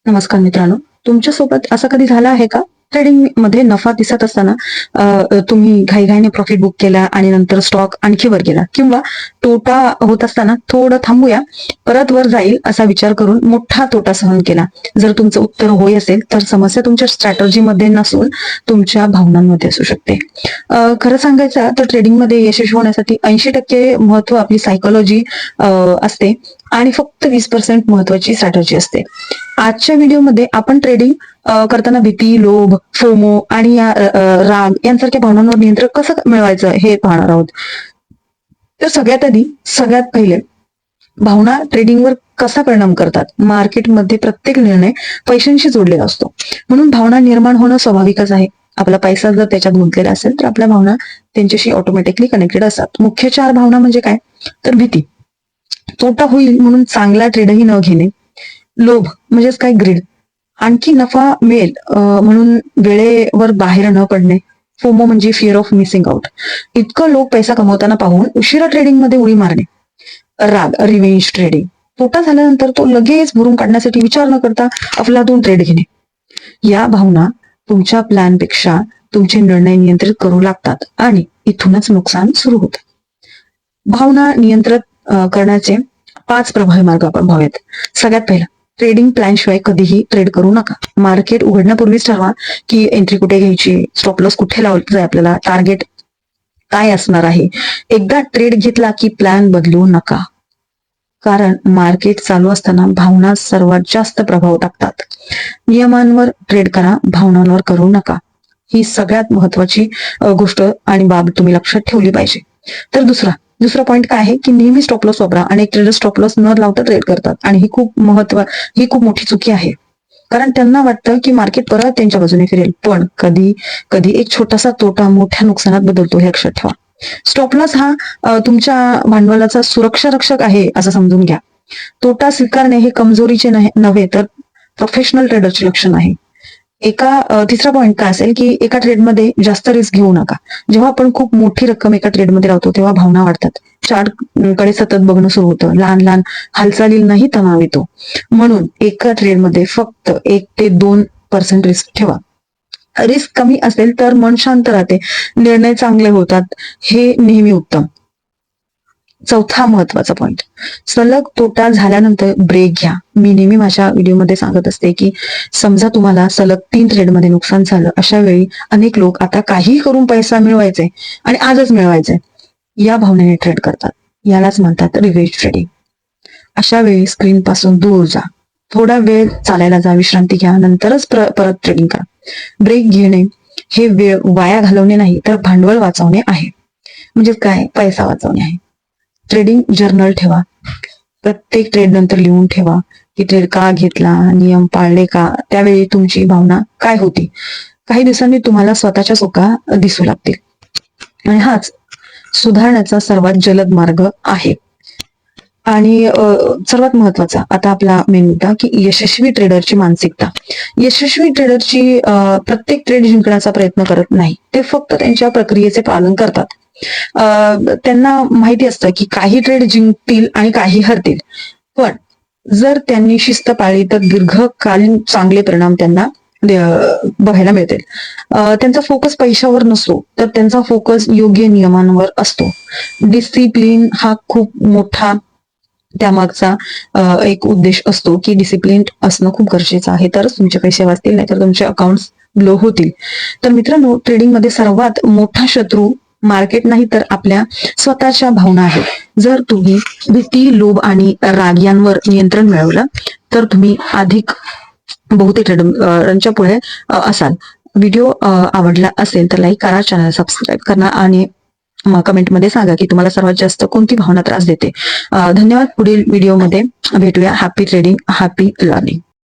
नमस्कार मित्रांनो, तुमच्यासोबत असं कधी झालं आहे का? ट्रेडिंग मध्ये नफा दिसत असताना तुम्ही घाईघाईने प्रॉफिट बुक केला आणि नंतर स्टॉक आणखी वर गेला, किंवा तोटा होत असताना थोडं थांबूया, परत वर जाईल असा विचार करून मोठा तोटा सहन केला. जर तुमचं उत्तर होय असेल तर समस्या तुमच्या स्ट्रॅटर्जी मध्ये नसून तुमच्या भावनांमध्ये असू शकते. खरं सांगायचं तर ट्रेडिंग मध्ये यशस्वी होण्यासाठी 80% महत्व आपली सायकोलॉजी असते आणि फक्त 20% महत्वाची स्ट्रॅटर्जी असते. आजच्या व्हिडिओमध्ये आपण ट्रेडिंग करताना भीती, लोभ, फोमो आणि राग यांसारख्या भावनांवर नियंत्रण कसं मिळवायचं हे पाहणार आहोत. तर सगळ्यात पहिले, भावना ट्रेडिंगवर कसा परिणाम करतात. मार्केटमध्ये प्रत्येक निर्णय पैशांशी जोडलेला असतो, म्हणून भावना निर्माण होणं स्वाभाविकच आहे. आपला पैसा जर त्याच्यात गुंतलेला असेल तर आपल्या भावना त्यांच्याशी ऑटोमॅटिकली कनेक्टेड असतात. मुख्य 4 भावना म्हणजे काय? तर भीती, तोटा होईल म्हणून चांगला ट्रेडही न घेणे. लोभ म्हणजेच काय? ग्रीड, आणखी नफा मिळेल म्हणून वेळेवर बाहेर न पडणे. फोमो म्हणजे फिअर ऑफ मिसिंग आउट, इतकं लोक पैसा कमवताना पाहून उशिरा ट्रेडिंग मध्ये उडी मारणे. राग, रिव्हेंज ट्रेडिंग, तोटा झाल्यानंतर तो लगेच भरून काढण्यासाठी विचार न करता अफलातून ट्रेड घेणे. या भावना तुमच्या प्लॅन पेक्षा तुमचे निर्णय नियंत्रित करू लागतात आणि इथूनच नुकसान सुरू होते. भावना नियंत्रित करण्याचे 5 प्रभावी मार्ग आपण पाहूयात. सगळ्यात पहिला, ट्रेडिंग प्लॅन शिवाय कधीही ट्रेड करू नका. मार्केट उघडण्यापूर्वीच ठरवा की एंट्री कुठे घ्यायची, स्टॉप लॉस कुठे लावायचा, आपल्याला टार्गेट काय असणार आहे. एकदा ट्रेड घेतला की प्लॅन बदलू नका, कारण मार्केट चालू असताना भावना सर्वात जास्त प्रभाव टाकतात. नियमांवर ट्रेड करा, भावनांवर करू नका. ही सगळ्यात महत्वाची गोष्ट आणि बाब तुम्ही लक्षात ठेवली पाहिजे. तर दुसरा पॉइंट काय आहे की नेहमी स्टॉप लॉस वापरा. अनेक ट्रेडर स्टॉप लॉस न लावता ट्रेड करतात आणि ही खूप मोठी चुकी आहे, कारण त्यांना वाटतं की मार्केट परत त्यांच्या बाजूने फिरेल, पण कधी कधी एक छोटासा तोटा मोठ्या नुकसानात बदलतो, हे लक्षात ठेवा. स्टॉप लॉस हा तुमच्या भांडवलाचा सुरक्षा रक्षक आहे असं समजून घ्या. तोटा स्वीकारणे हे कमजोरीचे नव्हे तर प्रोफेशनल ट्रेडरचे लक्षण आहे. तिसरा पॉइंट काय असेल की एका ट्रेडमध्ये जास्त रिस्क घेऊ नका. जेव्हा आपण खूप मोठी रक्कम एका ट्रेडमध्ये लावतो तेव्हा भावना वाढतात, चार्ट कडे सतत बघणं सुरू होतं, लहान लहान हालचालींनाही तणाव येतो. म्हणून एका ट्रेडमध्ये फक्त 1 ते 2% रिस्क ठेवा. रिस्क कमी असेल तर मन शांत राहते, निर्णय चांगले होतात, हे नेहमी उत्तम. चौथा महत्वाचा पॉइंट, सलग तोटा झाल्यानंतर ब्रेक घ्या. मी नेहमी माझ्या व्हिडिओमध्ये सांगत असते की समजा तुम्हाला सलग 3 ट्रेडमध्ये नुकसान झालं, अशा वेळी अनेक लोक आता काही करून पैसा मिळवायचे आणि आजच मिळवायचे या भावनेने ट्रेड करतात. यालाच म्हणतात रिव्हेंज ट्रेडिंग. अशा वेळी स्क्रीन पासून दूर जा, थोडा वेळ चालायला जा, विश्रांती घ्या, नंतरच परत ट्रेडिंग करा. ब्रेक घेणे हे वेळ वाया घालवणे नाही तर भांडवल वाचवणे आहे. म्हणजे काय? पैसा वाचवणे आहे. ट्रेडिंग जर्नल ठेवा. प्रत्येक ट्रेड नंतर लिहून ठेवा की ट्रेड का घेतला, नियम पाळले का, त्यावेळी तुमची भावना काय होती. काही दिवसांनी तुम्हाला स्वतःच्या चुका दिसू लागतील आणि हाच सुधारण्याचा सर्वात जलद मार्ग आहे. आणि सर्वात महत्वाचा आता आपला मेन मुद्दा की यशस्वी ट्रेडरची मानसिकता. यशस्वी ट्रेडरची प्रत्येक ट्रेड जिंकण्याचा प्रयत्न करत नाही, ते फक्त त्यांच्या प्रक्रियेचे पालन करतात. त्यांना माहिती असतं की काही ट्रेड जिंकतील आणि काही हरतील, पण जर त्यांनी शिस्त पाळली तर दीर्घकालीन चांगले परिणाम त्यांना बघायला मिळतील. त्यांचा फोकस पैशावर नसतो तर त्यांचा फोकस योग्य नियमांवर असतो. डिसिप्लिन हा खूप मोठा त्यामागचा एक उद्देश असतो की डिसिप्लिन असणं खूप गरजेचं आहे, तरच तुमचे पैसे वाचतील, नाहीतर तुमचे अकाउंट ग्लो होतील. तर मित्रांनो, ट्रेडिंग मध्ये सर्वात मोठा शत्रू मार्केट नाही तर आपल्या स्वतःच्या भावना आहेत. जर तुम्ही भीती, लोभ आणि राग यांवर नियंत्रण मिळवलं तर तुम्ही अधिक बहुतेक ट्रेडरांच्या पुढे असाल. व्हिडिओ आवडला असेल तर लाईक करा, चॅनल सबस्क्राईब करा आणि कमेंटमध्ये सांगा की तुम्हाला सर्वात जास्त कोणती भावना त्रास देते. धन्यवाद. पुढील व्हिडिओमध्ये भेटूया. Happy trading, happy learning.